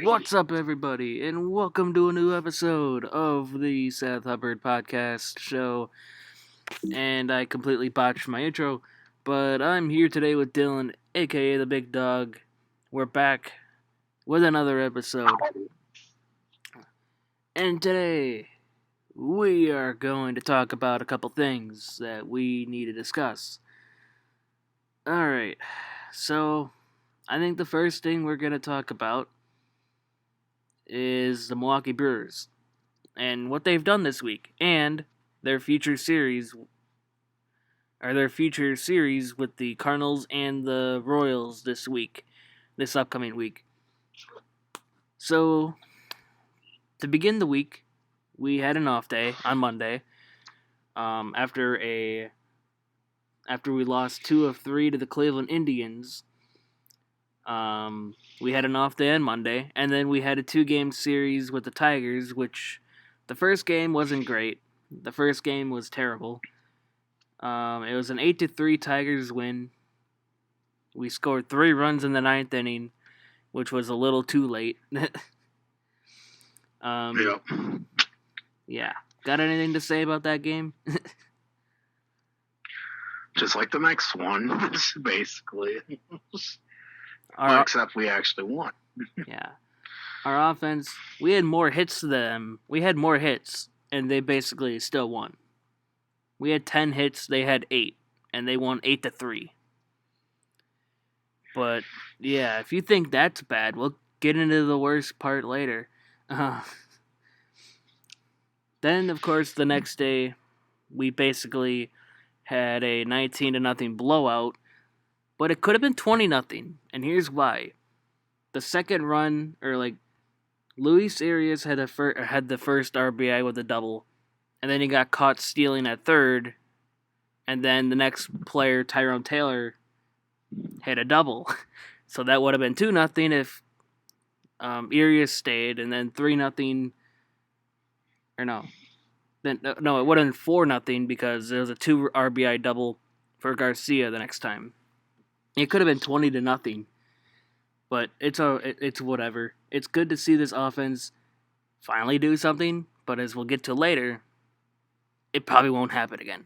What's up, everybody, and welcome to a new episode of the Seth Hubbard Podcast Show. And I completely botched my intro, but I'm here today with Dylan, aka the Big Dog. We're back with another episode, and today we are going to talk about a couple things that we need to discuss. Alright, so I think the first thing we're going to talk about is the Milwaukee Brewers and what they've done this week, and their future series with the Cardinals and the Royals this upcoming week. So, to begin the week, we had an off day on Monday. After we lost 2 of 3 to the Cleveland Indians, we had an off day on Monday, and then we had a 2-game series with the Tigers, which the first game wasn't great. The first game was terrible. It was an 8-3 Tigers win. We scored 3 runs in the 9th inning, which was a little too late. Yep. Yeah. Got anything to say about that game? Just like the next one, basically. Except we actually won. Yeah. Our offense, we had more hits than them. We had more hits, and they basically still won. We had 10 hits, they had 8, and they won 8-3. But, yeah, if you think that's bad, we'll get into the worst part later. Then, of course, the next day, we basically had a 19-0 blowout, but it could have been 20-0, and here's why. The second run, Luis Arias had the first RBI with a double, and then he got caught stealing at third, and then the next player, Tyrone Taylor, hit a double. So that would have been 2-0 if Arias stayed, and then 3-0. Or no. It would have been 4-0 because there was a 2 RBI double for Garcia the next time. It could have been 20-0. But it's whatever. It's good to see this offense finally do something, but as we'll get to later, it probably won't happen again.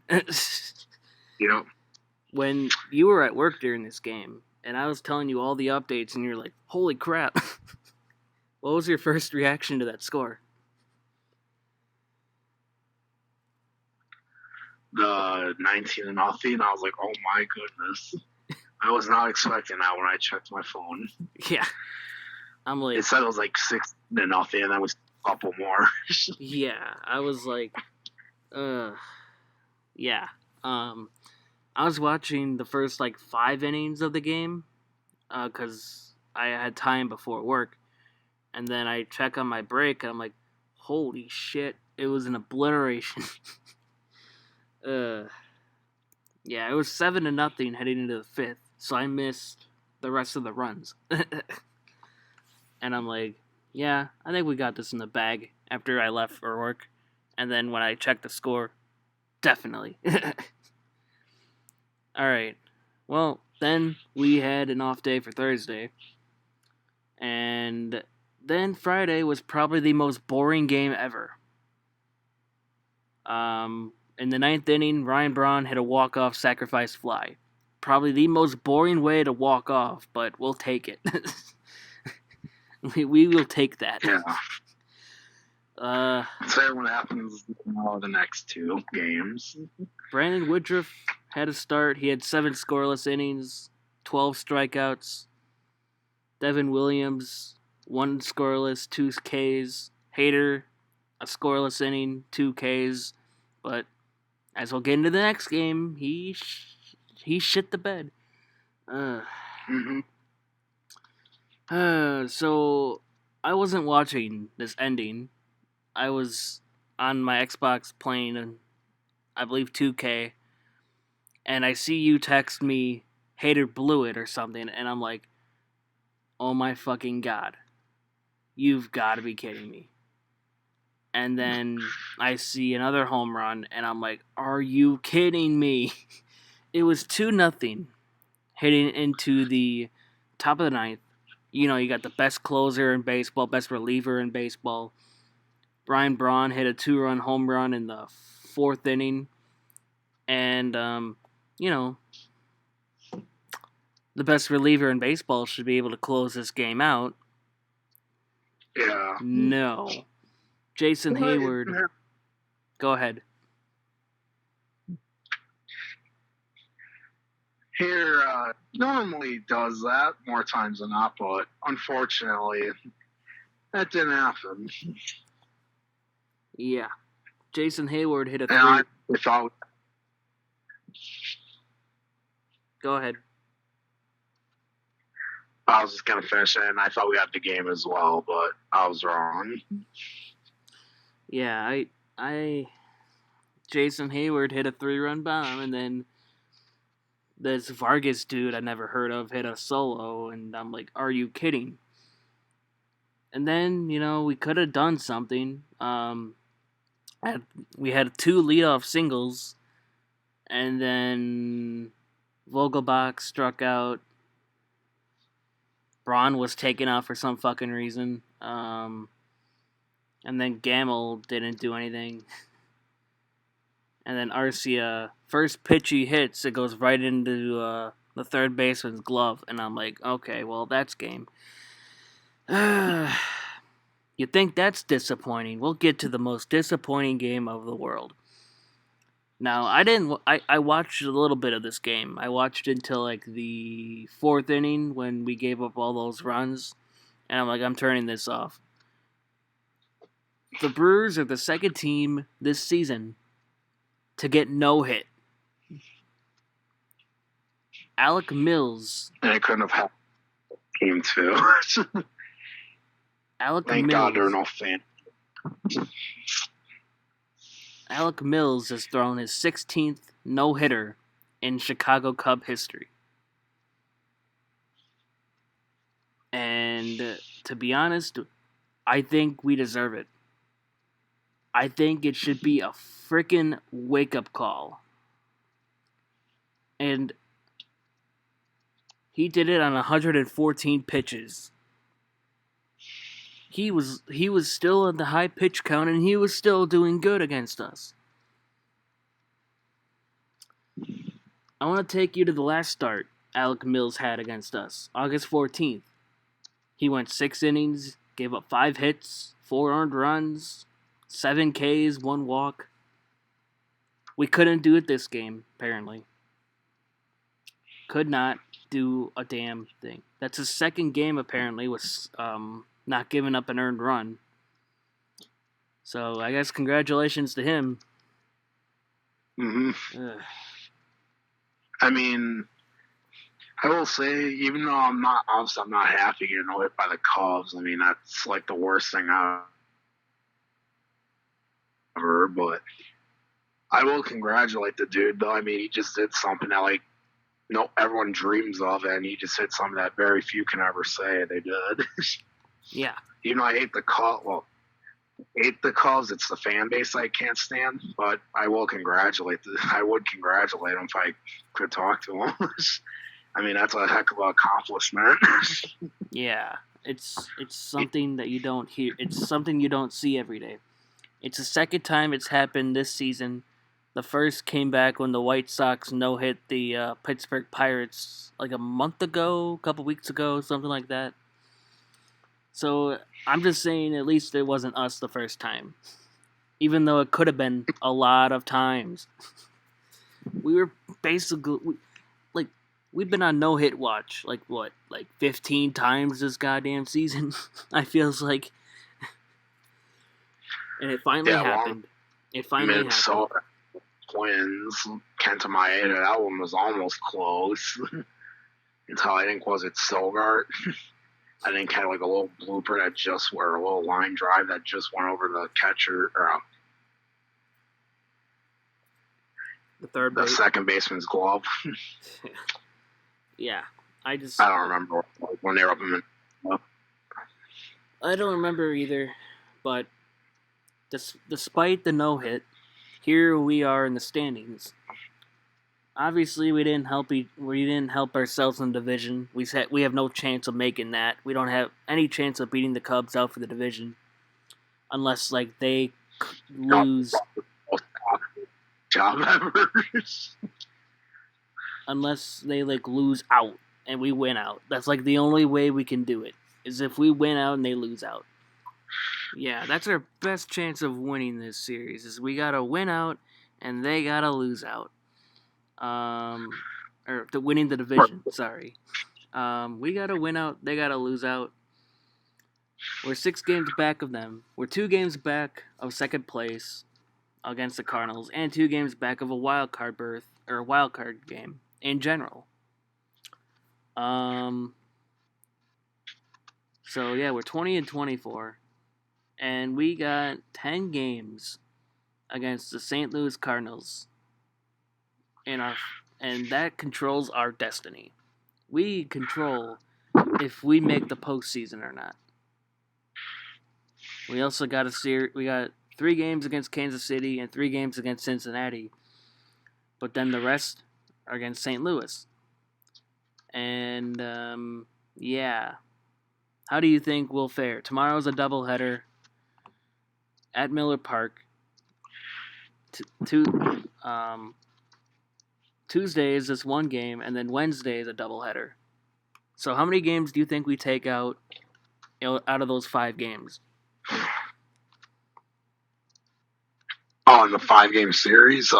Yep. When you were at work during this game, and I was telling you all the updates, and you're like, holy crap. What was your first reaction to that score? The 19-0, I was like, oh my goodness. I was not expecting that when I checked my phone. Yeah. I'm like... It said it was like 6-0, and that was a couple more. Yeah, I was like... Yeah. I was watching the first, 5 innings of the game, because I had time before work, and then I check on my break, and I'm like, holy shit, it was an obliteration. Yeah, it was 7-0 heading into the 5th, so I missed the rest of the runs. And I'm like, yeah, I think we got this in the bag after I left for work. And then when I checked the score, definitely. Alright, well, then we had an off day for Thursday. And then Friday was probably the most boring game ever. In the 9th inning, Ryan Braun hit a walk-off sacrifice fly. Probably the most boring way to walk off, but we'll take it. we will take that. Yeah. So what happens the next 2 games? Brandon Woodruff had a start. He had 7 scoreless innings, 12 strikeouts. Devin Williams, 1 scoreless, 2 Ks. Hader, a scoreless inning, 2 Ks. But as we'll get into the next game, he shit the bed. So I wasn't watching this ending. I was on my Xbox playing, I believe, 2K, and I see you text me, Hater blew it or something, and I'm like, oh my fucking god. You've got to be kidding me. And then I see another home run, and I'm like, are you kidding me? It was 2-0 heading into the top of the 9th. You got the best closer in baseball, best reliever in baseball. Brian Braun hit a 2-run home run in the 4th inning. And, you know, the best reliever in baseball should be able to close this game out. Yeah. No. Jason Hayward. Go ahead. Here, normally does that more times than not, but unfortunately, that didn't happen. Yeah. Jason Hayward hit a 3. And I thought. Go ahead. I was just gonna finish it, and I thought we had the game as well, but I was wrong. Yeah, Jason Hayward hit a 3-run bomb, and then this Vargas dude I never heard of hit a solo, and I'm like, are you kidding? And then, we could have done something. We had 2 leadoff singles, and then Vogelbach struck out. Braun was taken out for some fucking reason. And then Gamble didn't do anything. And then Arcia, first pitch he hits, it goes right into the third baseman's glove. And I'm like, okay, well, that's game. You think that's disappointing? We'll get to the most disappointing game of the world. Now, I watched a little bit of this game. I watched until like the 4th inning when we gave up all those runs. And I'm like, I'm turning this off. The Brewers are the second team this season to get no hit. Alec Mills. And it couldn't have happened. Game 2. Thank God there are no fans. Alec Mills has thrown his 16th no-hitter in Chicago Cub history. And to be honest, I think we deserve it. I think it should be a freaking wake-up call. And he did it on 114 pitches. He was still in the high pitch count, and he was still doing good against us. I want to take you to the last start Alec Mills had against us, August 14th. He went 6 innings, gave up 5 hits, 4 earned runs, 7 Ks, 1 walk. We couldn't do it this game, apparently. Could not do a damn thing. That's his second game, apparently, with not giving up an earned run. So I guess congratulations to him. Mm-hmm. I mean, I will say, even though I'm not happy getting hit by the Cubs. I mean, that's like the worst thing ever. But I will congratulate the dude, though. I mean, he just did something that everyone dreams of, and he just hit something that very few can ever say they did. Yeah. Even though I hate the Cubs, it's the fan base I can't stand. But I would congratulate him if I could talk to him. I mean, that's a heck of an accomplishment. Yeah, it's something that you don't hear. It's something you don't see every day. It's the second time it's happened this season. The first came back when the White Sox no-hit the Pittsburgh Pirates like a month ago, a couple weeks ago, something like that. So I'm just saying, at least it wasn't us the first time. Even though it could have been a lot of times. We were basically... We've been on no-hit watch, 15 times this goddamn season, I feels like. And it finally happened. It finally happened. Minnesota Twins, Kenta Maeda, that one was almost close. Until I think, was it Sogart? I think had a little blooper a little line drive that just went over the catcher, or the second baseman's glove. Yeah, I don't remember when they were up in the... I don't remember either, but despite the no-hit, here we are in the standings. Obviously, we didn't help ourselves in the division. We said we have no chance of making that. We don't have any chance of beating the Cubs out for the division unless like they Not lose, the most job ever. unless they like lose out and we win out. That's like the only way we can do it is if we win out and they lose out. Yeah, that's our best chance of winning this series. Is we gotta win out and they gotta lose out. Or winning the division. Sorry. We gotta win out. They gotta lose out. We're 6 games back of them. We're 2 games back of second place against the Cardinals, and 2 games back of a wild card berth or a wild card game in general. So yeah, we're 20-24, and we got 10 games against the St. Louis Cardinals and that controls our destiny. We control if we make the postseason or not. We also got we got 3 games against Kansas City and 3 games against Cincinnati, but then the rest are against St. Louis. And yeah, how do you think we'll fare? Tomorrow's a doubleheader at Miller Park. Tuesday is this one game, and then Wednesday is a doubleheader. So how many games do you think we take out of those 5 games? Oh, in the 5-game series,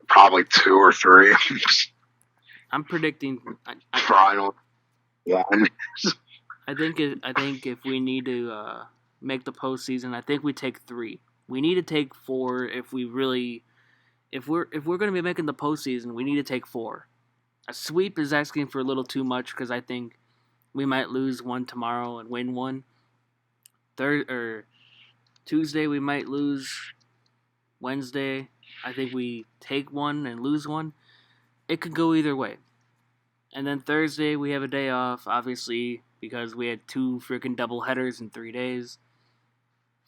probably 2 or 3. I'm predicting. Final one. I think if we need to make the postseason, I think we take 3. We need to take 4 if we really, if we're going to be making the postseason. We need to take 4. A sweep is asking for a little too much because I think we might lose one tomorrow and win one. Tuesday we might lose. Wednesday, I think we take one and lose one. It could go either way. And then Thursday we have a day off, obviously, because we had 2 freaking double headers in 3 days.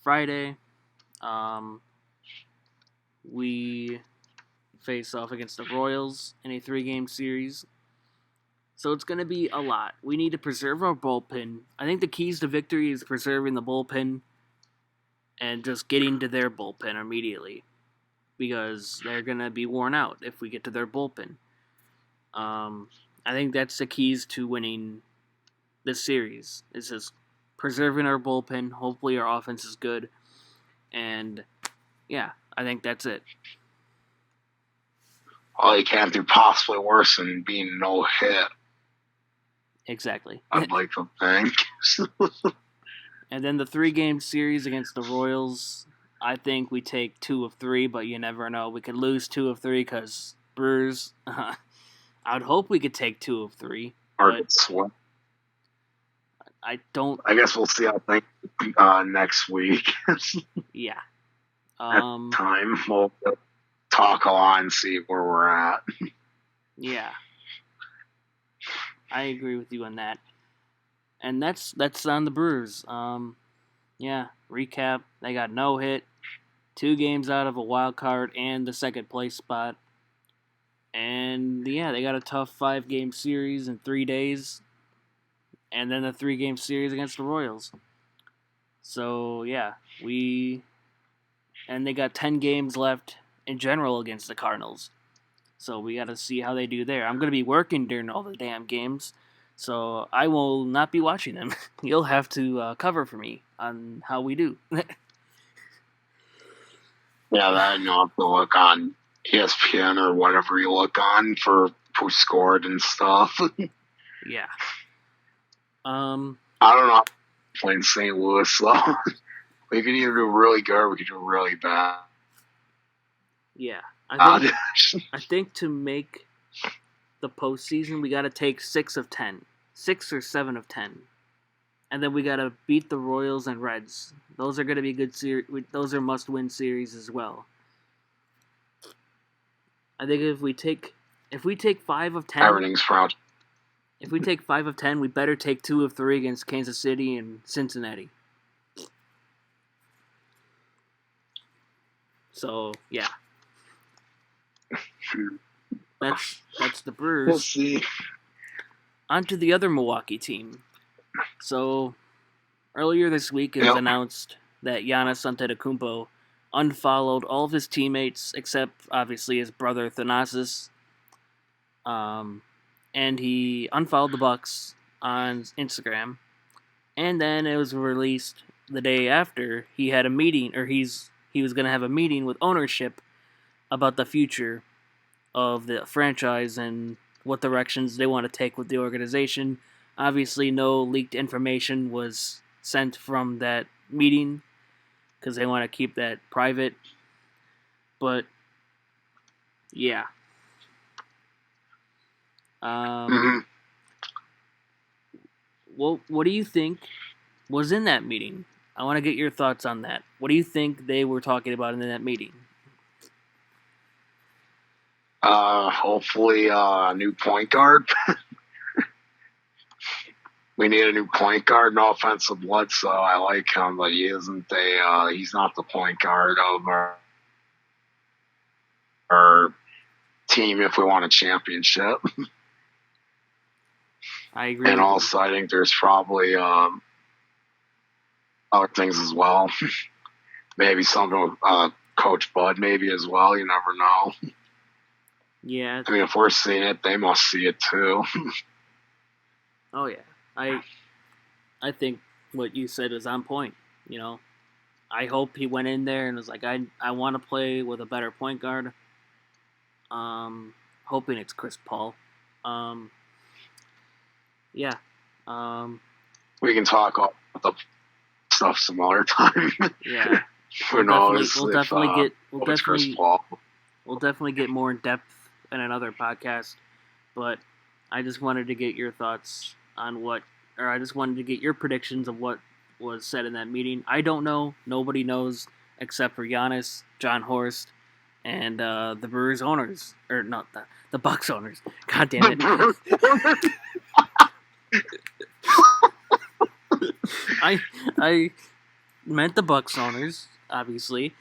Friday, we face off against the Royals in a 3-game series. So it's going to be a lot. We need to preserve our bullpen. I think the keys to victory is preserving the bullpen and just getting to their bullpen immediately, because they're going to be worn out if we get to their bullpen. I think that's the keys to winning this series. It's just preserving our bullpen. Hopefully our offense is good. And yeah, I think that's it. Well, you can't do possibly worse than being no hit. Exactly. I'd like to think. And then the 3-game series against the Royals, I think we take 2 of 3, but you never know. We could lose 2 of 3 because Brewers. I'd hope we could take 2 of 3. Hard to sweat. I don't. I guess we'll see how things next week. Yeah. At time we'll talk a lot and see where we're at. Yeah. I agree with you on that. And that's on the Brewers. Yeah, recap. They got no hit, 2 games out of a wild card and the second place spot. And yeah, they got a tough 5-game series in 3 days. And then a 3-game series against the Royals. So yeah, and they got 10 games left in general against the Cardinals. So we got to see how they do there. I'm going to be working during all the damn games, so I will not be watching them. You'll have to cover for me on how we do. Yeah, that you'll have to look on ESPN or whatever you look on for who scored and stuff. Yeah. I don't know. Playing St. Louis, so we could either do really good or we could do really bad. Yeah. I think to make the postseason, we got to take 6 of 10. 6 or 7 of 10. And then we got to beat the Royals and Reds. Those are going to be good series. Those are must-win series as well. I think if we take 5 of 10, everything's fraught. If we take 5 of 10, we better take 2 of 3 against Kansas City and Cincinnati. So, yeah. That's the We'll Brewers. see. On to the other Milwaukee team. So earlier this week, it was announced that Giannis Antetokounmpo unfollowed all of his teammates except obviously his brother Thanasis. And he unfollowed the Bucks on Instagram. And then it was released the day after he had a meeting, or he was going to have a meeting with ownership about the future of the franchise and what directions they want to take with the organization. Obviously, no leaked information was sent from that meeting because they want to keep that private. But yeah. What do you think was in that meeting? I want to get your thoughts on that. What do you think they were talking about in that meeting? Hopefully a new point guard. We need a new point guard, no offensive blood, so I like him, but he's not the point guard of our team if we want a championship. I agree. And also, I think there's probably other things as well. Maybe something with Coach Bud, maybe as well. You never know. Yeah. I mean, if we're seeing it, they must see it too. Oh yeah, I think what you said is on point. You know, I hope he went in there and was like, I want to play with a better point guard. Hoping it's Chris Paul. Yeah. We can talk about the stuff some other time. Yeah. Who knows? We'll definitely get more in depth in another podcast. But I just wanted to get your thoughts on I just wanted to get your predictions of what was said in that meeting. I don't know. Nobody knows except for Giannis, John Horst, and the Brewers owners, or not the Bucks owners. God damn it! I meant the Bucks owners. Obviously,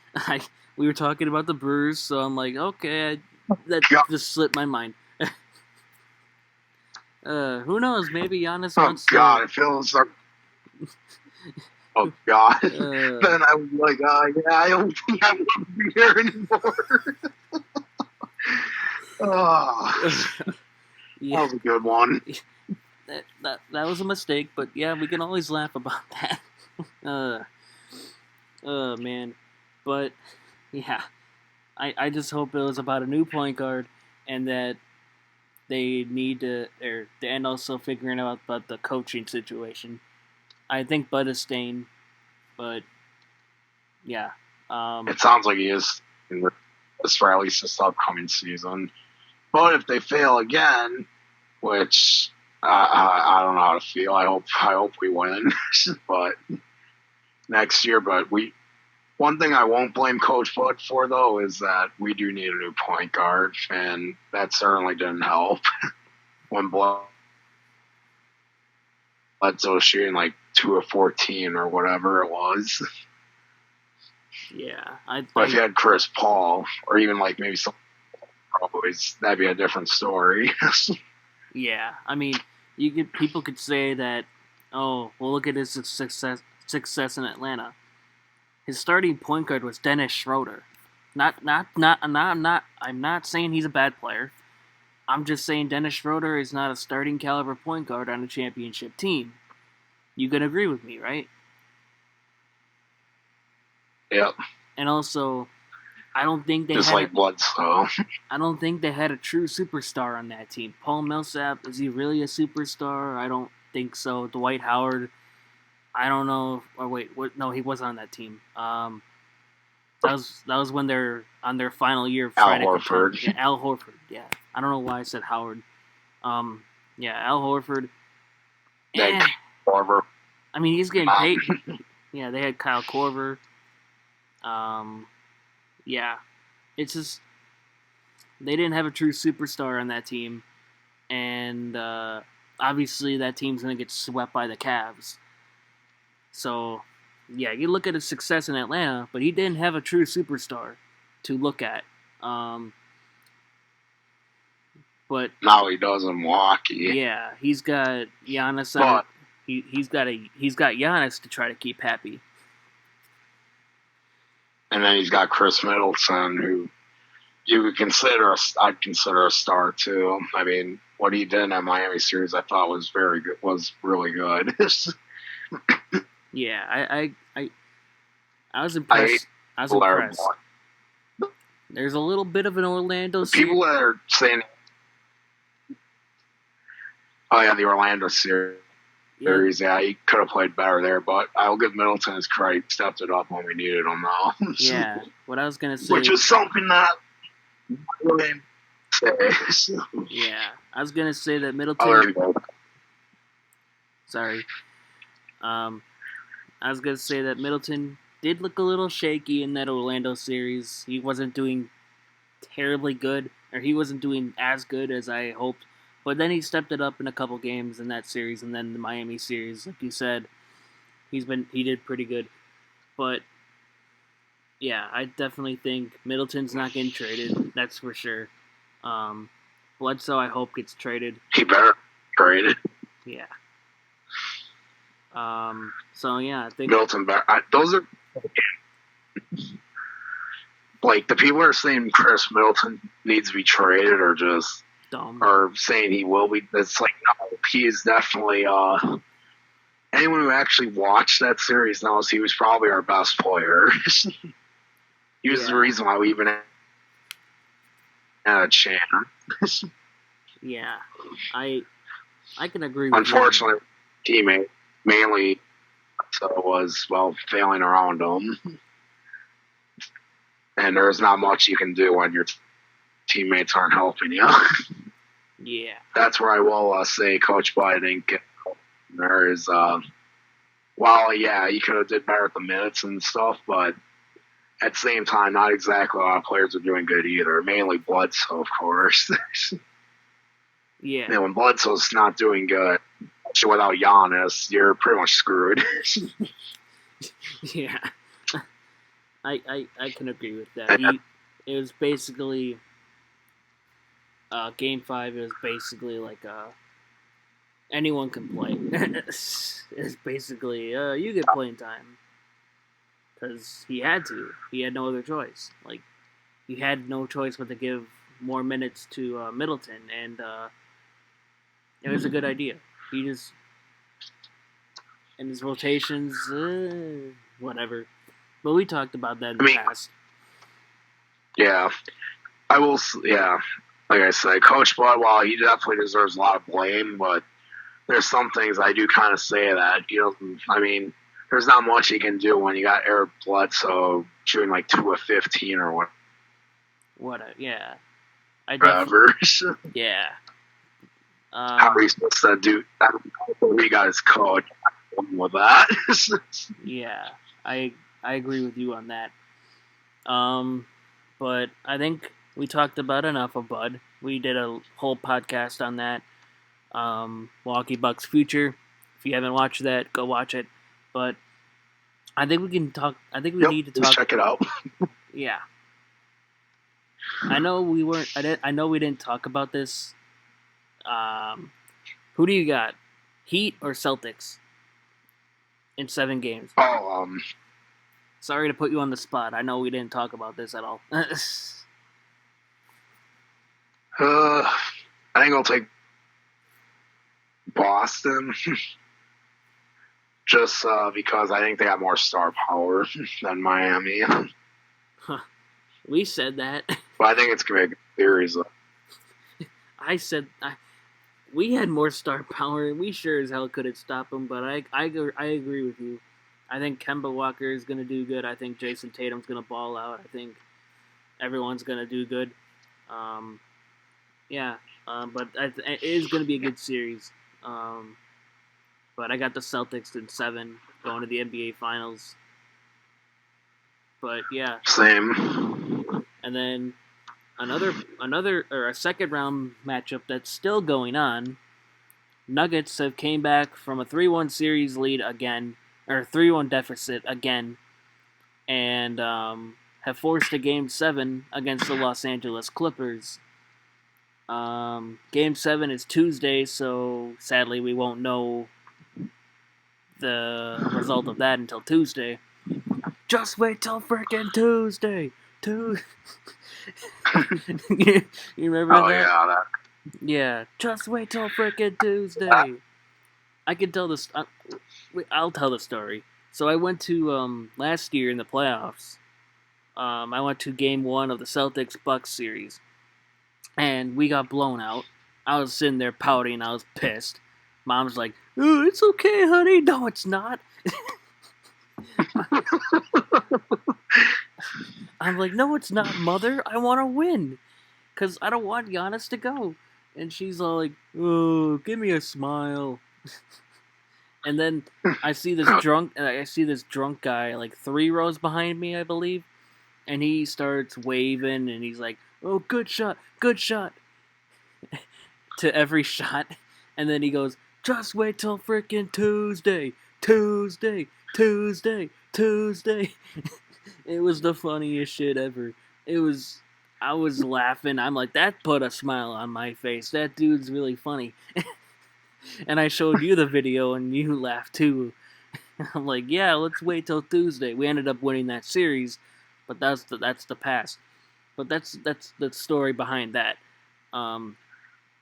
we were talking about the Brewers, so I'm like, okay, that just slipped my mind. Who knows? Maybe Giannis wants to. Oh God, it feels like. Oh God! Then I was like, yeah, I don't think I want to be here anymore. Yeah. That was a good one. That was a mistake, but yeah, we can always laugh about that. Man, but yeah, I just hope it was about a new point guard and that they need to, and also figuring out about the coaching situation. I think Bud is staying, but yeah. It sounds like he is for at least this upcoming season. But if they fail again, which I don't know how to feel, I hope we win. But next year, one thing I won't blame Coach Bud for though is that we do need a new point guard, and that certainly didn't help when Bledsoe was shooting like 2 of 14 or whatever it was. Yeah, but if you had Chris Paul or even like maybe some Cowboys, that'd be a different story. Yeah, I mean, people could say that, oh, well, look at his success in Atlanta. His starting point guard was Dennis Schroeder. I'm not saying he's a bad player. I'm just saying Dennis Schroeder is not a starting caliber point guard on a championship team. You can agree with me, right? Yep. And also, I don't think they just like Bledsoe. I don't think they had a true superstar on that team. Paul Millsap, is he really a superstar? I don't think so. Dwight Howard, I don't know. Or wait, what? No, he wasn't on that team. That was when they're on their final year of Al Horford. Yeah, Al Horford. Yeah, I don't know why I said Howard. Yeah, Al Horford. Korver. I mean, he's getting paid. Yeah, they had Kyle Korver. Yeah, it's just they didn't have a true superstar on that team, and obviously that team's gonna get swept by the Cavs. So, yeah, you look at his success in Atlanta, but he didn't have a true superstar to look at. But now he does in Milwaukee. yeah, he's got Giannis on. But He's got Giannis to try to keep happy. And then he's got Chris Middleton, who I'd consider a star too. I mean, what he did in that Miami series, I thought was very good. Was really good. Yeah, I was impressed. I was impressed. There's a little bit of an Orlando series. People that are saying, "Oh yeah, the Orlando series." Yeah, he could have played better there, but I'll give Middleton his credit. He stepped it up when we needed him, though. Yeah, what I was gonna say, which is something that. Yeah, I was gonna say that Middleton. Sorry. I was gonna say that Middleton did look a little shaky in that Orlando series. He wasn't doing terribly good, or he wasn't doing as good as I hoped. But then he stepped it up in a couple games in that series, and then the Miami series, like you said, he did pretty good. But yeah, I definitely think Middleton's not getting traded. That's for sure. Bledsoe, I hope, gets traded. He better trade. Yeah. So yeah, I think Middleton. Those are like the people are saying Chris Middleton needs to be traded, or just dumb, or saying he will be. It's like no, he is definitely. Anyone who actually watched that series knows he was probably our best player. He was the reason why we even had a chance. Yeah, I can agree with Unfortunately, teammate mainly was failing around him, and there's not much you can do when your teammates aren't helping you. Yeah, that's where I will say Coach Bud didn't get there is. He could have did better at the minutes and stuff, but at the same time, not exactly a lot of players are doing good either. Mainly Bledsoe, of course. Yeah. And when Bledsoe's not doing good, without Giannis, you're pretty much screwed. Yeah. I can agree with that. It was basically Game 5. It was basically like anyone can play. It's basically you get playing time. Because he had to. He had no other choice. Like, he had no choice but to give more minutes to Middleton, and it was a good idea. He just, and his rotations, whatever. But we talked about that in the past. Yeah, I will. Yeah, like I said, Coach Bud, while he definitely deserves a lot of blame, but there's some things I do kind of say that there's not much he can do when you got Eric Bledsoe shooting like 2 of 15 or what. Yeah. Whatever. Yeah. How are we supposed to do? We got his coach with that. Yeah, I agree with you on that. But I think we talked about enough of Bud. We did a whole podcast on that. Milwaukee Bucks future. If you haven't watched that, go watch it. But I think we can talk. I think we need to talk. Check it out. Yeah. I know we weren't. I know we didn't talk about this. Who do you got? Heat or Celtics? In 7 games. Sorry to put you on the spot. I know we didn't talk about this at all. I think I'll take Boston. Just because I think they have more star power than Miami. Huh. We said that. But I think it's going to be a good series. I said we had more star power, and we sure as hell couldn't stop them. But I agree with you. I think Kemba Walker is going to do good. I think Jason Tatum's going to ball out. I think everyone's going to do good. But it is going to be a good series. But I got the Celtics in 7 going to the NBA Finals. But yeah, same. And then a second round matchup that's still going on. Nuggets have came back from a 3-1 series lead again, or 3-1 deficit again, and have forced a Game 7 against the Los Angeles Clippers. Game 7 is Tuesday, so sadly we won't know the result of that until Tuesday. Just wait till frickin' Tuesday. You remember Oh that? yeah, that. Yeah. Just wait till frickin' Tuesday. I can tell this. I'll tell the story. So I went to last year in the playoffs. I went to Game 1 of the Celtics Bucks series, and we got blown out. I was sitting there pouting. I was pissed. Mom's like, "Oh, it's okay, honey." No, it's not. I'm like, "No, it's not, mother. I want to win, cause I don't want Giannis to go." And she's all like, "Oh, give me a smile." And then I see this drunk guy like 3 rows behind me, I believe, and he starts waving and he's like, "Oh, good shot, to every shot, and then he goes, "Just wait till frickin' Tuesday, Tuesday, Tuesday, Tuesday." It was the funniest shit ever. It was. I was laughing. I'm like, that put a smile on my face. That dude's really funny. And I showed you the video, and you laughed too. I'm like, yeah, let's wait till Tuesday. We ended up winning that series, but that's the past. But that's the story behind that. Um,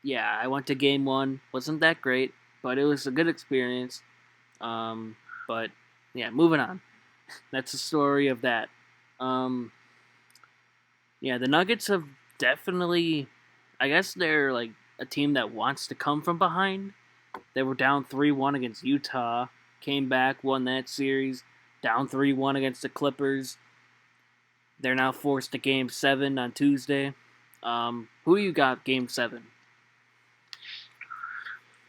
yeah, I went to game 1. Wasn't that great, but it was a good experience. But yeah, moving on. That's the story of that. Um, yeah, the Nuggets have definitely. I guess they're like a team that wants to come from behind. They were down 3-1 against Utah, came back, won that series. Down 3-1 against the Clippers. They're now forced to Game 7 on Tuesday. Who you got Game 7?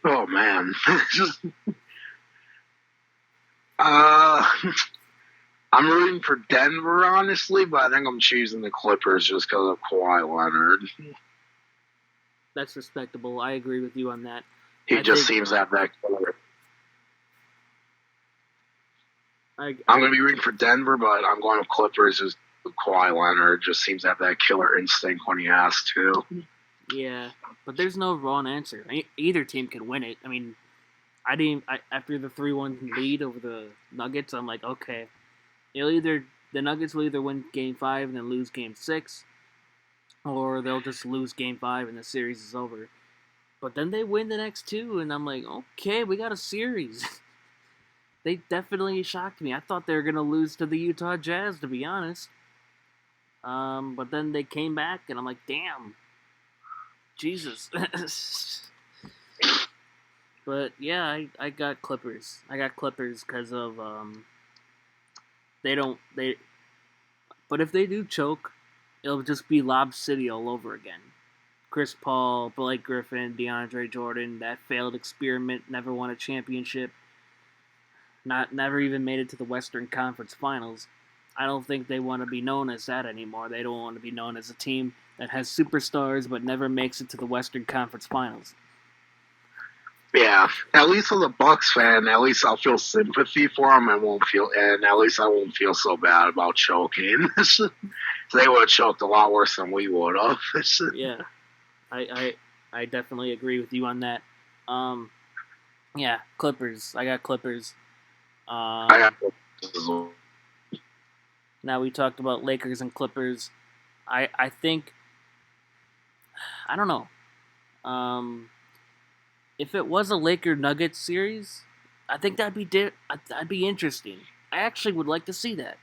Oh man, just uh, I'm rooting for Denver honestly, but I think I'm choosing the Clippers just because of Kawhi Leonard. That's respectable. I agree with you on that. He I just think seems to have that killer. I I'm going to be rooting for Denver, but I'm going with Clippers. Just Kawhi Leonard just seems to have that killer instinct when he has to. yeah, but there's no wrong answer. Either team can win it. I mean, after the 3-1 lead over the Nuggets, I'm like, okay, the Nuggets will either win Game 5 and then lose Game 6, or they'll just lose Game 5 and the series is over. But then they win the next 2, and I'm like, okay, we got a series. They definitely shocked me. I thought they were gonna lose to the Utah Jazz, to be honest. But then they came back, and I'm like, damn, Jesus. But yeah, I got Clippers. I got Clippers because of they don't they. But if they do choke, it'll just be Lob City all over again. Chris Paul, Blake Griffin, DeAndre Jordan, that failed experiment, never won a championship, never even made it to the Western Conference Finals. I don't think they want to be known as that anymore. They don't want to be known as a team that has superstars but never makes it to the Western Conference Finals. Yeah, at least as a Bucks fan, at least I'll feel sympathy for him. And at least I won't feel so bad about choking. They would have choked a lot worse than we would have. Yeah, I definitely agree with you on that. Yeah, Clippers. I got Clippers. I got Now we talked about Lakers and Clippers. I think I don't know. If it was a Laker Nuggets series, I think that'd be interesting. I actually would like to see that.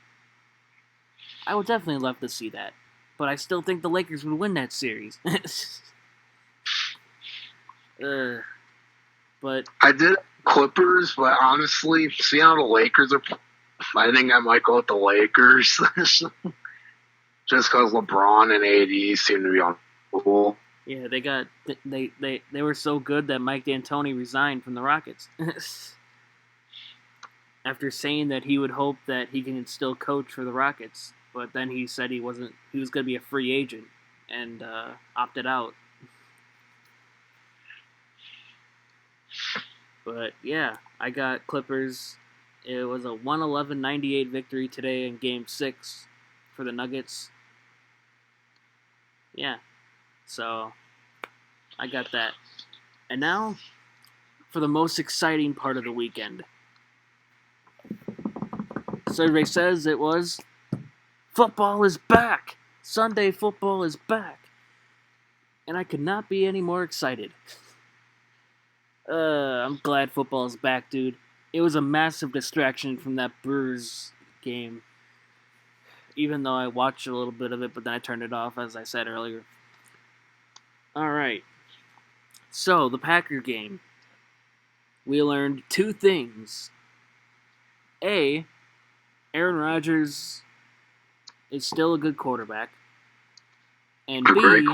I would definitely love to see that. But I still think the Lakers would win that series. But I did Clippers, but honestly, seeing how the Lakers are, I think I might go with the Lakers. Just because LeBron and AD seem to be on cool. yeah, they were so good that Mike D'Antoni resigned from the Rockets. After saying that he would hope that he can still coach for the Rockets, but then he said he was going to be a free agent and opted out. But yeah, I got Clippers. It was a 111-98 victory today in Game 6 for the Nuggets. Yeah, so I got that. And now, for the most exciting part of the weekend. Survey says it was football is back. Sunday football is back. And I could not be any more excited. I'm glad football is back, dude. It was a massive distraction from that Brewers game. Even though I watched a little bit of it, but then I turned it off, as I said earlier. Alright. So, the Packer game. We learned two things. A, Aaron Rodgers is still a good quarterback. And B,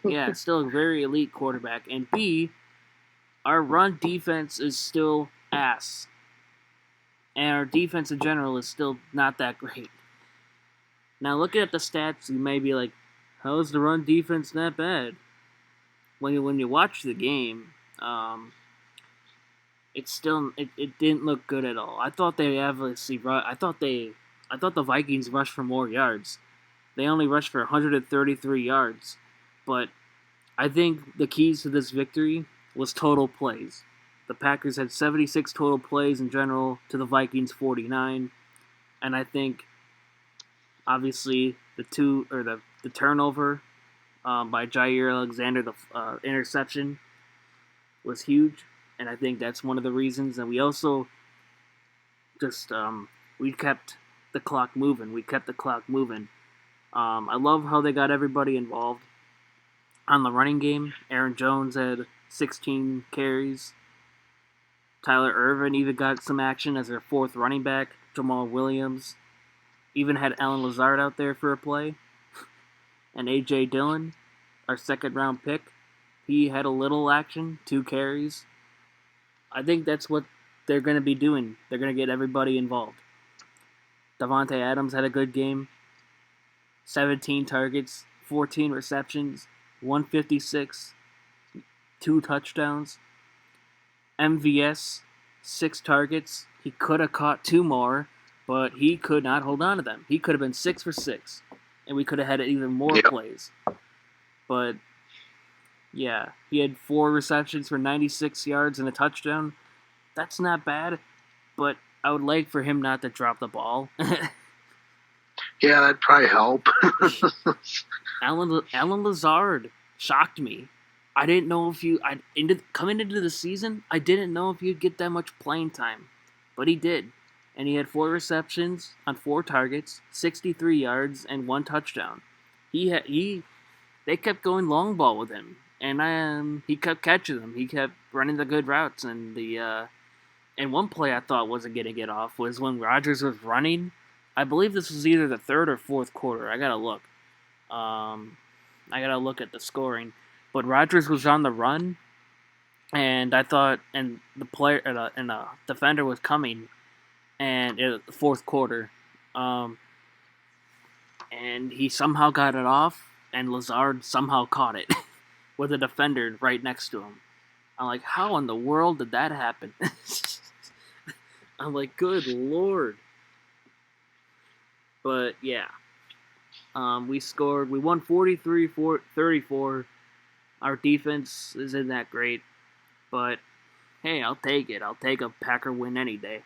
yeah, still a very elite quarterback. And B, our run defense is still ass. And our defense in general is still not that great. Now, looking at the stats, you may be like, how is the run defense that bad? When you watch the game, it didn't look good at all. I thought I thought the Vikings rushed for more yards. They only rushed for 133 yards, but I think the keys to this victory was total plays. The Packers had 76 total plays in general to the Vikings 49, and I think obviously the turnover by Jair Alexander, the interception, was huge, and I think that's one of the reasons. And we also just we kept the clock moving. I love how they got everybody involved on the running game. Aaron Jones had 16 carries. Tyler Ervin even got some action as their fourth running back. Jamal Williams even had Alan Lazard out there for a play. And A.J. Dillon, our second-round pick, he had a little action, 2 carries. I think that's what they're going to be doing. They're going to get everybody involved. Davante Adams had a good game. 17 targets, 14 receptions, 156, 2 touchdowns. MVS, 6 targets. He could have caught 2 more, but he could not hold on to them. He could have been 6 for 6, and we could have had even more plays. But, yeah, he had 4 receptions for 96 yards and a touchdown. That's not bad, but I would like for him not to drop the ball. Yeah, that'd probably help. Alan Lazard shocked me. I didn't know if coming into the season, I didn't know if he'd get that much playing time, but he did, and he had 4 receptions on 4 targets, 63 yards, and 1 touchdown. They kept going long ball with him, and he kept catching them. He kept running the good routes, and and one play I thought wasn't gonna get off was when Rodgers was running. I believe this was either the third or fourth quarter. I gotta look. I gotta look at the scoring. But Rodgers was on the run, and I thought, and the player and the defender was coming, and it was the fourth quarter, and he somehow got it off, and Lazard somehow caught it with a defender right next to him. I'm like, how in the world did that happen? I'm like, good lord. But yeah, we won 43-34. Our defense isn't that great, but hey, I'll take it. I'll take a Packer win any day.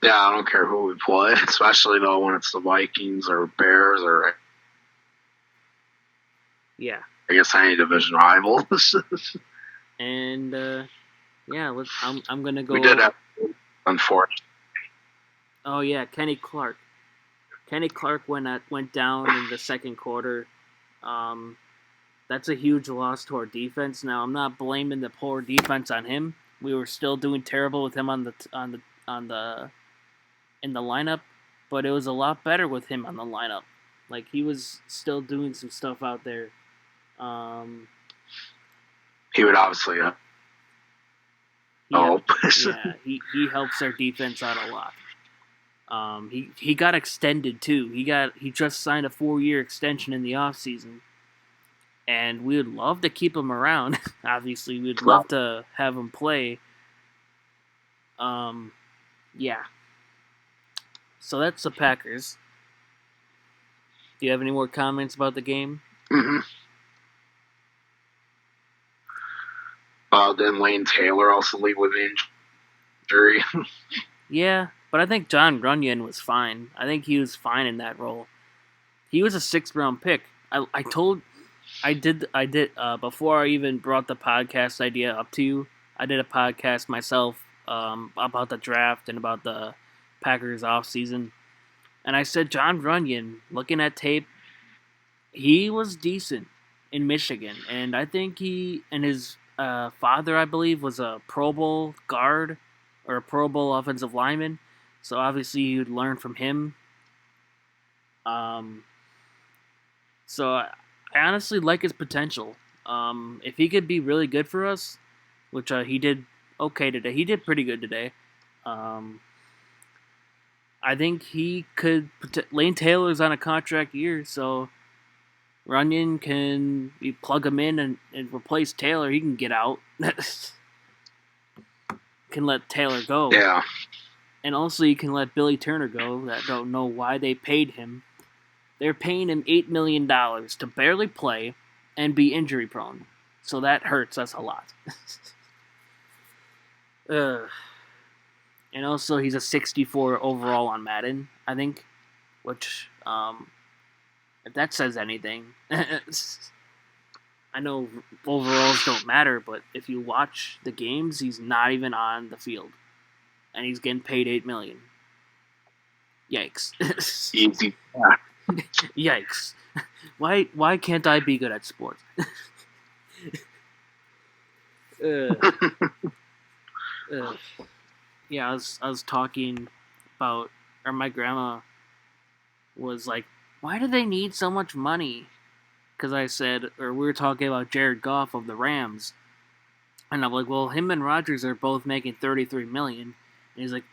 Yeah, I don't care who we play, especially though when it's the Vikings or Bears or yeah, I guess any division rival. And yeah, I'm gonna go. We did have, unfortunately. Oh yeah, Kenny Clark. Kenny Clark went down in the second quarter. That's a huge loss to our defense. Now I'm not blaming the poor defense on him. We were still doing terrible with him in the lineup, but it was a lot better with him on the lineup. Like he was still doing some stuff out there. He would obviously help. Yeah, he helps our defense out a lot. He got extended too. He just signed a 4-year extension in the offseason. And we would love to keep him around. Obviously, we'd love to have him play. Yeah. So that's the Packers. Do you have any more comments about the game? Mm-hmm. Then Lane Taylor also leave with injury. Yeah, but I think John Runyon was fine. I think he was fine in that role. He was a 6th-round pick. I did before I even brought the podcast idea up to you. I did a podcast myself about the draft and about the Packers offseason. And I said John Runyon, looking at tape, he was decent in Michigan. And I think he and his father, I believe, was a Pro Bowl guard or a Pro Bowl offensive lineman. So obviously you'd learn from him. So I honestly like his potential. If he could be really good for us, which he did okay today. He did pretty good today. I think he could. Lane Taylor's on a contract year, so Runyon can you plug him in and replace Taylor. He can get out. Can let Taylor go. Yeah. And also you can let Billy Turner go. That don't know why they paid him. They're paying him $8 million to barely play and be injury prone. So that hurts us a lot. And also, he's a 64 overall on Madden, I think. Which, if that says anything. I know overalls don't matter, but if you watch the games, he's not even on the field. And he's getting paid $8 million. Yikes. Easy. Yikes. Why can't I be good at sports? Yeah, I was talking about, or my grandma was like, why do they need so much money? Because I said, or we were talking about Jared Goff of the Rams. And I'm like, well, him and Rodgers are both making $33 million. And he's like,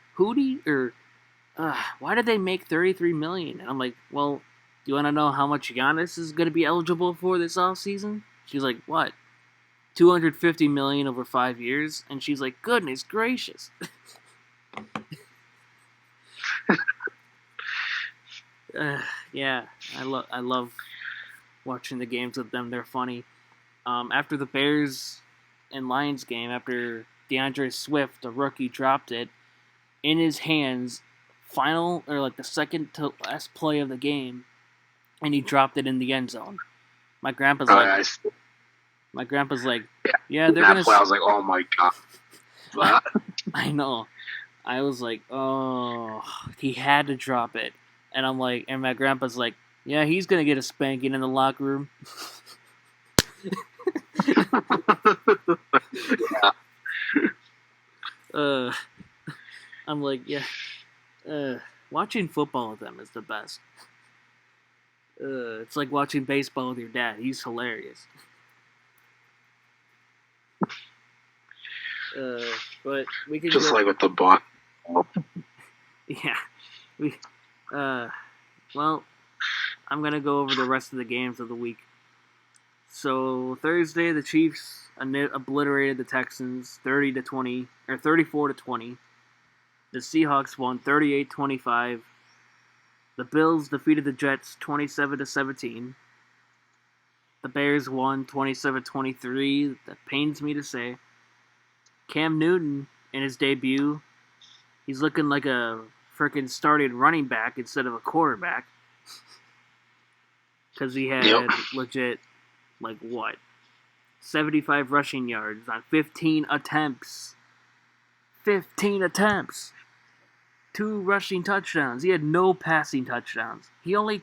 why did they make $33 million? And I'm like, well, do you want to know how much Giannis is going to be eligible for this offseason? She's like, what? $250 million over 5 years? And she's like, goodness gracious. Yeah, I love watching the games with them. They're funny. After the Bears and Lions game, after DeAndre Swift, a rookie, dropped it in his hands, the second to last play of the game, and he dropped it in the end zone. My grandpa's like, yeah, they're gonna. I was like, oh my god. I know. I was like, oh, he had to drop it. And I'm like, and my grandpa's like, yeah, he's gonna get a spanking in the locker room. I'm like, yeah. Watching football with them is the best. It's like watching baseball with your dad. He's hilarious. But we can just like with the Buck. Yeah. Well, I'm gonna go over the rest of the games of the week. So Thursday, the Chiefs obliterated the Texans 30-20 or 34-20. The Seahawks won 38-25. The Bills defeated the Jets 27-17. The Bears won 27-23. That pains me to say. Cam Newton in his debut, he's looking like a freaking started running back instead of a quarterback. Because he had legit, 75 rushing yards on 15 attempts. 15 attempts. 2 rushing touchdowns. He had no passing touchdowns. He only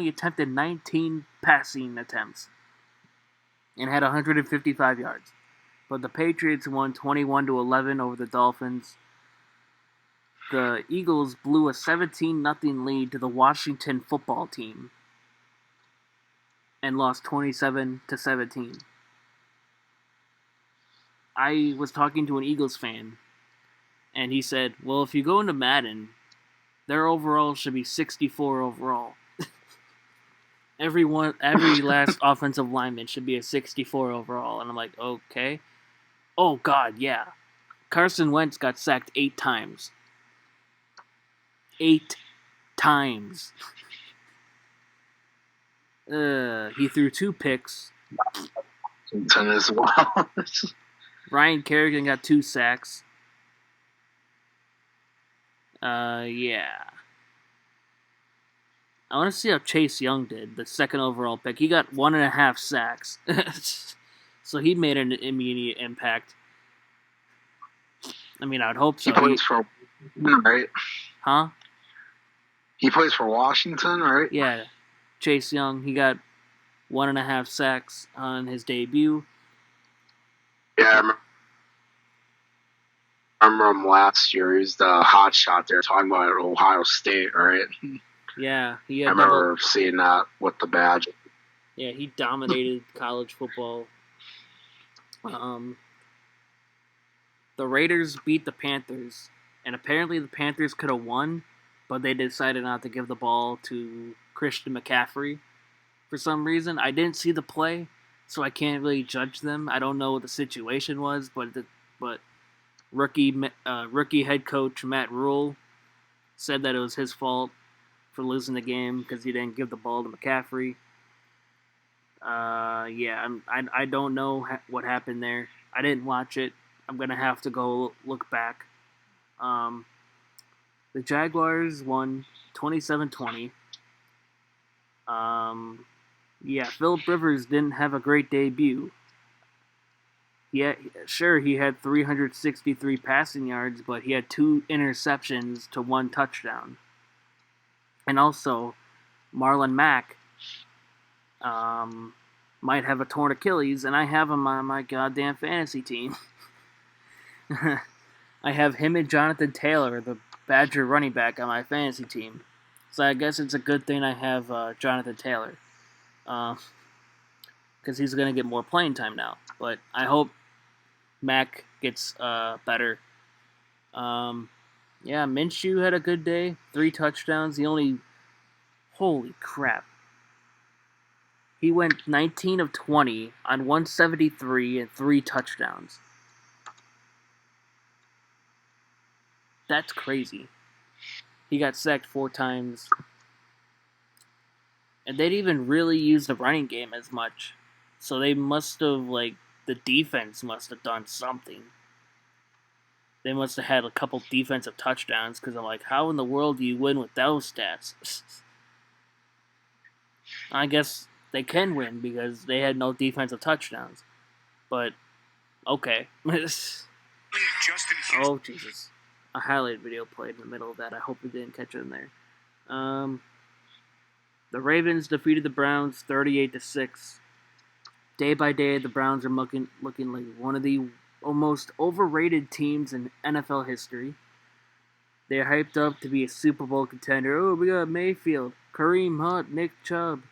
attempted 19 passing attempts. And had 155 yards. But the Patriots won 21-11 over the Dolphins. The Eagles blew a 17-0 lead to the Washington football team and lost 27-17. I was talking to an Eagles fan, and he said, well, if you go into Madden, their overall should be 64 overall. Every last offensive lineman should be a 64 overall. And I'm like, okay. Oh, God, yeah. Carson Wentz got sacked 8 times. 8 times. He threw 2 picks. As well. Ryan Kerrigan got 2 sacks. Yeah. I want to see how Chase Young did, the second overall pick. He got 1.5 sacks. So he made an immediate impact. I mean, I'd hope so. He plays for Washington, right? Huh? He plays for Washington, right? Yeah. Chase Young, he got 1.5 sacks on his debut. Yeah, I remember him last year. He was the hot shot there talking about at Ohio State, right? Yeah, I remember seeing that with the badge. Yeah, he dominated college football. The Raiders beat the Panthers, and apparently the Panthers could have won, but they decided not to give the ball to Christian McCaffrey for some reason. I didn't see the play, so I can't really judge them. I don't know what the situation was, but rookie head coach Matt Rule said that it was his fault for losing the game because he didn't give the ball to McCaffrey. I don't know what happened there. I didn't watch it. I'm gonna have to go look back. The Jaguars won 27-20. Phillip Rivers didn't have a great debut. Yeah, sure, he had 363 passing yards, but he had 2 interceptions to 1 touchdown. And also, Marlon Mack might have a torn Achilles, and I have him on my goddamn fantasy team. I have him and Jonathan Taylor, the Badger running back, on my fantasy team. So I guess it's a good thing I have Jonathan Taylor. Because he's going to get more playing time now. But I hope Mac gets better. Minshew had a good day. 3 touchdowns. Holy crap. He went 19 of 20 on 173 and 3 touchdowns. That's crazy. He got sacked 4 times. And they didn't even really use the running game as much. So they must have, the defense must have done something. They must have had a couple defensive touchdowns, because I'm like, how in the world do you win with those stats? I guess they can win because they had no defensive touchdowns. But, okay. Oh, Jesus. A highlight video played in the middle of that. I hope we didn't catch it in there. The Ravens defeated the Browns 38-6. Day by day, the Browns are looking like one of the most overrated teams in NFL history. They're hyped up to be a Super Bowl contender. Oh, we got Mayfield, Kareem Hunt, Nick Chubb,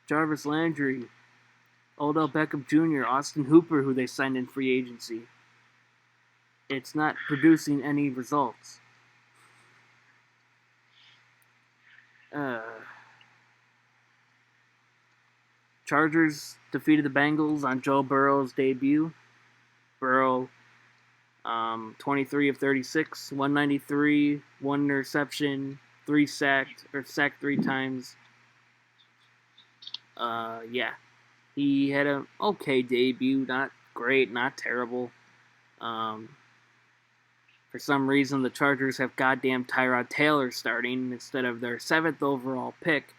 Jarvis Landry, Odell Beckham Jr., Austin Hooper, who they signed in free agency. It's not producing any results. Chargers defeated the Bengals on Joe Burrow's debut. Burrow, 23 of 36, 193, 1 interception, 3 sacked 3 times. He had an okay debut, not great, not terrible. For some reason, the Chargers have goddamn Tyrod Taylor starting instead of their 7th overall pick.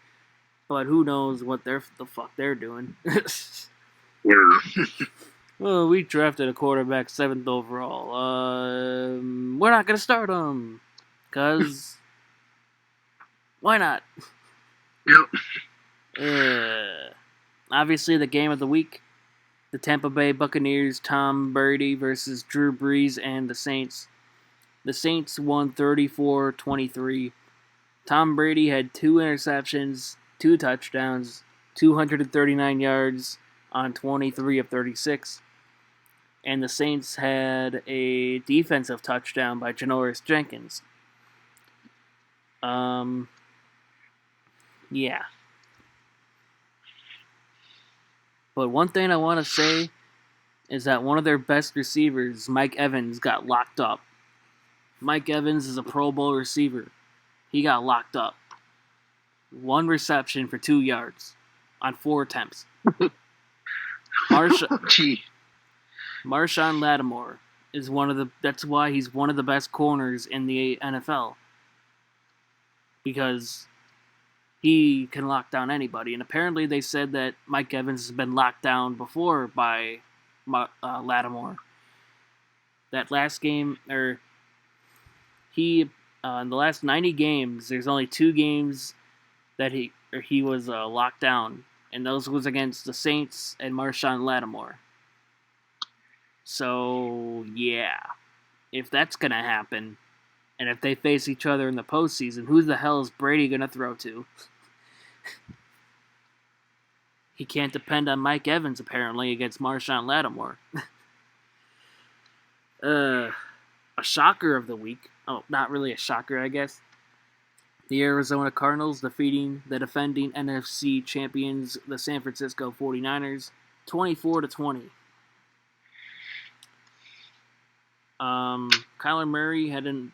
But who knows what the fuck they're doing. Yeah. Well, we drafted a quarterback 7th overall. We're not going to start him. Because... why not? Yep. Obviously, the game of the week. The Tampa Bay Buccaneers, Tom Brady versus Drew Brees and the Saints. The Saints won 34-23. Tom Brady had 2 interceptions, 2 touchdowns, 239 yards on 23 of 36. And the Saints had a defensive touchdown by Janoris Jenkins. Yeah. But one thing I want to say is that one of their best receivers, Mike Evans, got locked up. Mike Evans is a Pro Bowl receiver. He got locked up. 1 reception for 2 yards on 4 attempts. Marshawn Lattimore is that's why he's one of the best corners in the NFL, because he can lock down anybody. And apparently they said that Mike Evans has been locked down before by Lattimore. That last game, or he in the last 90 games, there's only 2 games that he was locked down, and those was against the Saints and Marshawn Lattimore. So yeah, if that's gonna happen, and if they face each other in the postseason, who the hell is Brady gonna throw to? He can't depend on Mike Evans apparently against Marshawn Lattimore. A shocker of the week. Oh, not really a shocker, I guess. The Arizona Cardinals defeating the defending NFC champions, the San Francisco 49ers, 24-20. Kyler Murray had an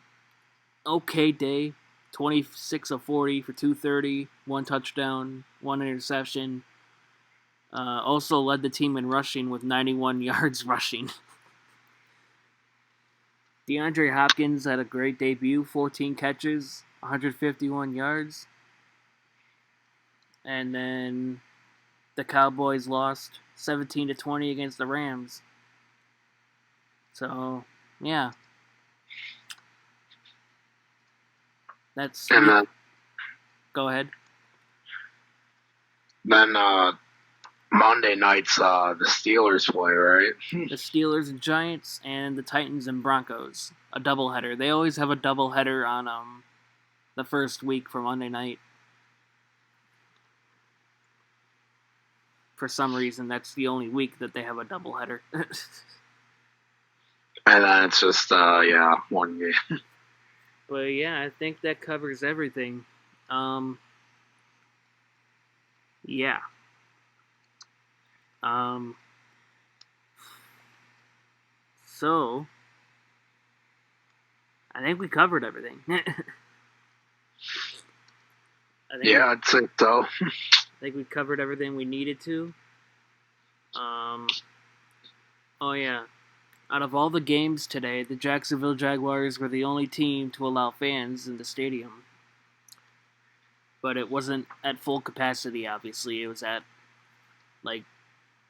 okay day, 26 of 40 for 230, 1 touchdown, 1 interception. Also led the team in rushing with 91 yards rushing. DeAndre Hopkins had a great debut, 14 catches, 151 yards. And then the Cowboys lost 17-20 against the Rams. So, yeah. That's... And go ahead. then Monday nights the Steelers play, right? The Steelers and Giants, and the Titans and Broncos. A doubleheader. They always have a doubleheader on the first week for Monday night. For some reason, that's the only week that they have a doubleheader. And then it's just, 1 game. But yeah, I think that covers everything. Yeah. So, I think we covered everything. I'd say so. I think we covered everything we needed to. Oh yeah. Out of all the games today, the Jacksonville Jaguars were the only team to allow fans in the stadium. But it wasn't at full capacity, obviously. It was at,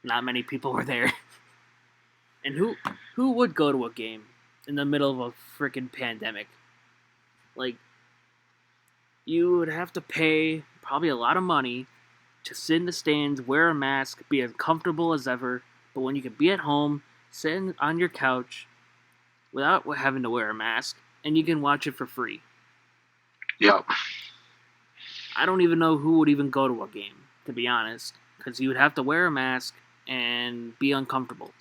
not many people were there. And who would go to a game in the middle of a freaking pandemic? You would have to pay probably a lot of money to sit in the stands, wear a mask, be as comfortable as ever, but when you could be at home, sit on your couch without having to wear a mask, and you can watch it for free. Yep. I don't even know who would even go to a game, to be honest, because you would have to wear a mask and be uncomfortable.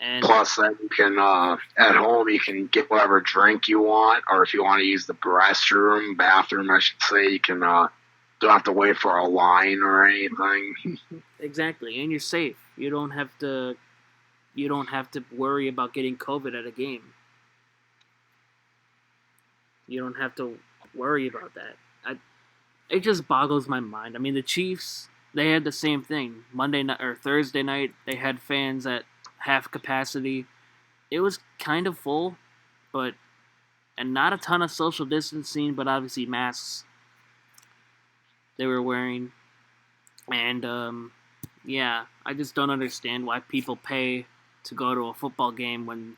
And plus, then you can, at home, you can get whatever drink you want, or if you want to use the bathroom, I should say, you can, don't have to wait for a line or anything. Exactly, and you're safe. You don't have to worry about getting COVID at a game. You don't have to worry about that. It just boggles my mind. I mean, the Chiefs, they had the same thing. Monday night or Thursday night, they had fans at half capacity. It was kind of full, and not a ton of social distancing, but obviously masks they were wearing. And I just don't understand why people pay to go to a football game when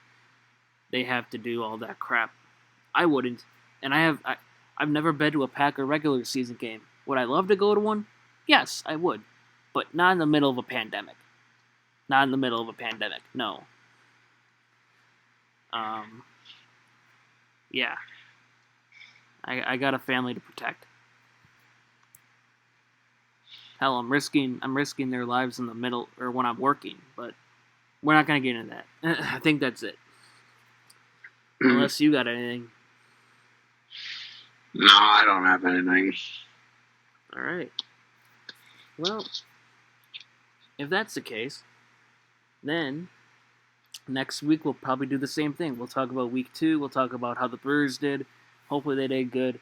they have to do all that crap. I wouldn't. And I've never been to a Packer regular season game. Would I love to go to one? Yes, I would. But not in the middle of a pandemic. Not in the middle of a pandemic, no. Yeah. I got a family to protect. Hell, I'm risking their lives in the middle, or when I'm working, but we're not gonna get into that. I think that's it. Unless you got anything. No, I don't have anything. Alright. Well, if that's the case, then next week we'll probably do the same thing. We'll talk about week 2. We'll talk about how the Brewers did. Hopefully they did good.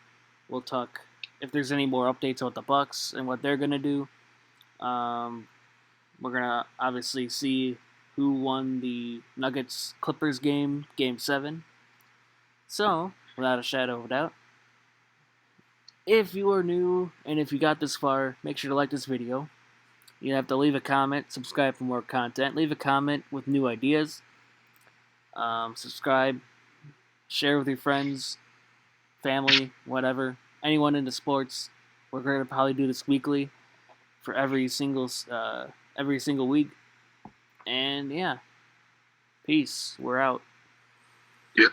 We'll talk if there's any more updates about the Bucks and what they're gonna do. We're gonna obviously see who won the Nuggets Clippers game, Game 7. So, without a shadow of a doubt, if you are new and if you got this far, make sure to like this video. You have to leave a comment, subscribe for more content, leave a comment with new ideas, subscribe, share with your friends, family, whatever, anyone into sports. We're going to probably do this weekly for every single week. And yeah, peace. We're out. Yep.